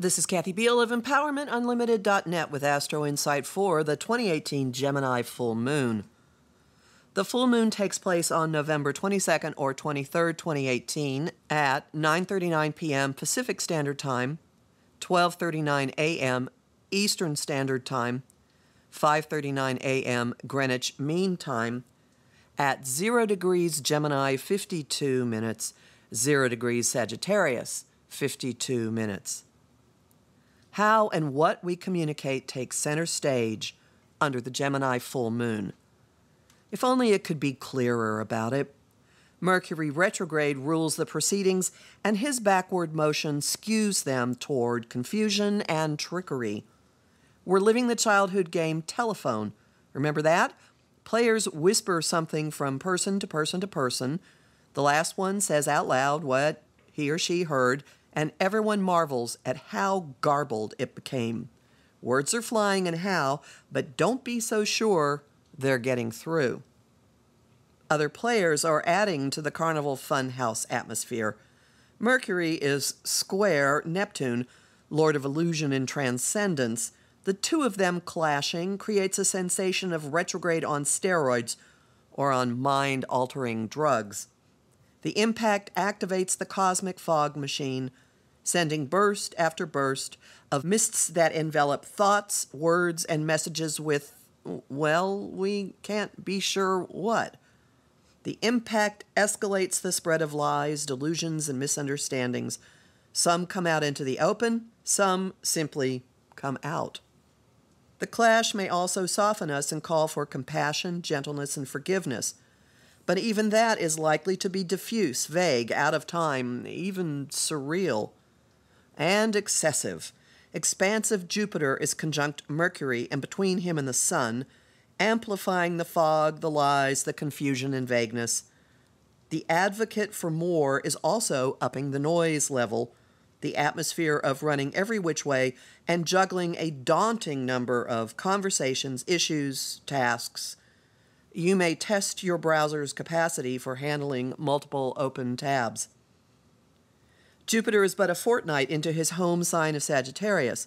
This is Kathy Biehl of Empowermentunlimited.net with Astro-Insight for the 2018 Gemini Full Moon. The full moon takes place on November 22nd or 23rd, 2018 at 9:39 p.m. Pacific Standard Time, 12:39 a.m. Eastern Standard Time, 5:39 a.m. Greenwich Mean Time, at 0 degrees Gemini, 52 minutes, 0 degrees Sagittarius, 52 minutes. How and what we communicate takes center stage under the Gemini full moon. If only it could be clearer about it. Mercury retrograde rules the proceedings, and his backward motion skews them toward confusion and trickery. We're living the childhood game telephone. Remember that? Players whisper something from person to person to person. The last one says out loud what he or she heard, and everyone marvels at how garbled it became. Words are flying and how, but don't be so sure they're getting through. Other players are adding to the carnival funhouse atmosphere. Mercury is square Neptune, lord of illusion and transcendence. The two of them clashing creates a sensation of retrograde on steroids or on mind-altering drugs. The impact activates the cosmic fog machine, sending burst after burst of mists that envelop thoughts, words, and messages with, well, we can't be sure what. The impact escalates the spread of lies, delusions, and misunderstandings. Some come out into the open, some simply come out. The clash may also soften us and call for compassion, gentleness, and forgiveness. But even that is likely to be diffuse, vague, out of time, even surreal, and excessive. Expansive Jupiter is conjunct Mercury and between him and the Sun, amplifying the fog, the lies, the confusion, and vagueness. The advocate for more is also upping the noise level, the atmosphere of running every which way and juggling a daunting number of conversations, issues, tasks. You may test your browser's capacity for handling multiple open tabs. Jupiter is but a fortnight into his home sign of Sagittarius.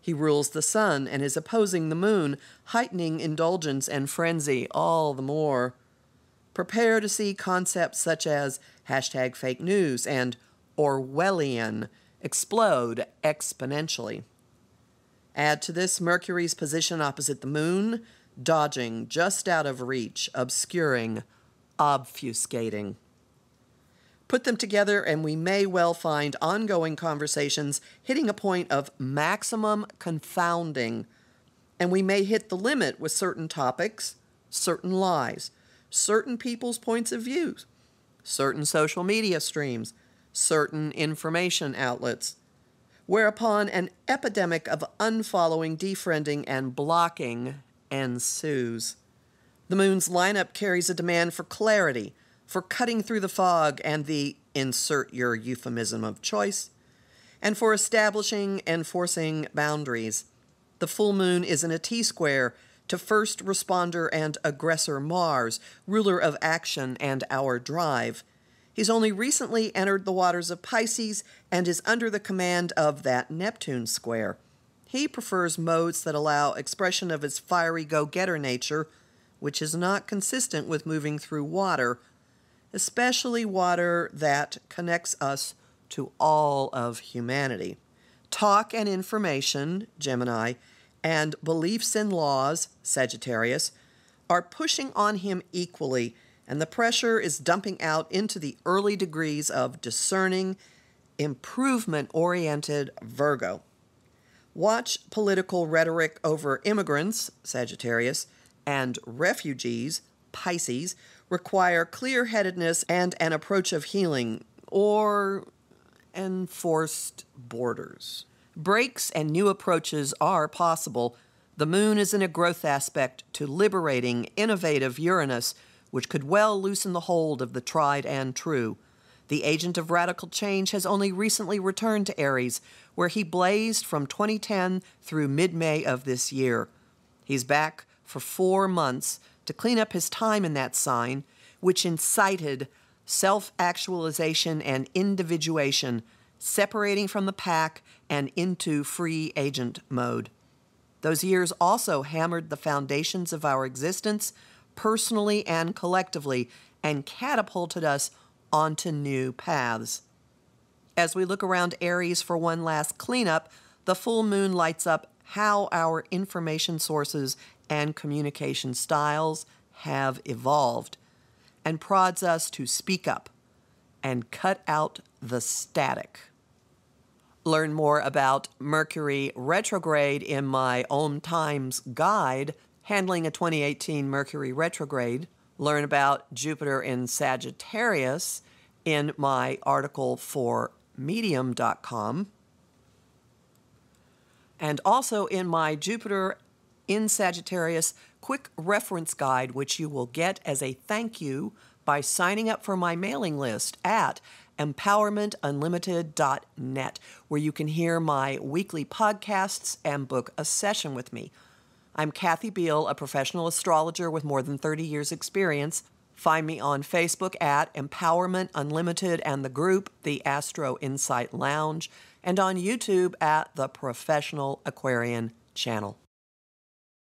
He rules the sun and is opposing the moon, heightening indulgence and frenzy all the more. Prepare to see concepts such as #fake news and Orwellian explode exponentially. Add to this Mercury's position opposite the moon, dodging, just out of reach, obscuring, obfuscating. Put them together and we may well find ongoing conversations hitting a point of maximum confounding, and we may hit the limit with certain topics, certain lies, certain people's points of view, certain social media streams, certain information outlets, whereupon an epidemic of unfollowing, defriending, and blocking ensues. The moon's lineup carries a demand for clarity, for cutting through the fog and the insert your euphemism of choice, and for establishing and enforcing boundaries. The full moon is in a T-square to first responder and aggressor Mars, ruler of action and our drive. He's only recently entered the waters of Pisces and is under the command of that Neptune square. He prefers modes that allow expression of his fiery go-getter nature, which is not consistent with moving through water, especially water that connects us to all of humanity. Talk and information, Gemini, and beliefs and laws, Sagittarius, are pushing on him equally, and the pressure is dumping out into the early degrees of discerning, improvement-oriented Virgo. Watch political rhetoric over immigrants, Sagittarius, and refugees, Pisces, require clear-headedness and an approach of healing, or enforced borders. Breaks and new approaches are possible. The moon is in a growth aspect to liberating, innovative Uranus, which could well loosen the hold of the tried and true. The agent of radical change has only recently returned to Aries, where he blazed from 2010 through mid-May of this year. He's back for 4 months to clean up his time in that sign, which incited self-actualization and individuation, separating from the pack and into free agent mode. Those years also hammered the foundations of our existence, personally and collectively, and catapulted us onto new paths. As we look around Aries for one last cleanup, the full moon lights up how our information sources and communication styles have evolved and prods us to speak up and cut out the static. Learn more about Mercury retrograde in my Om Times guide, Handling a 2018 Mercury Retrograde. Learn about Jupiter in Sagittarius in my article for Medium.com. And also in my Jupiter in Sagittarius quick reference guide, which you will get as a thank you by signing up for my mailing list at Empowermentunlimited.net, where you can hear my weekly podcasts and book a session with me. I'm Kathy Biehl, a professional astrologer with more than 30 years' experience. Find me on Facebook at Empowerment Unlimited and the group, the Astro-Insight Lounge, and on YouTube at the Professional Aquarian Channel.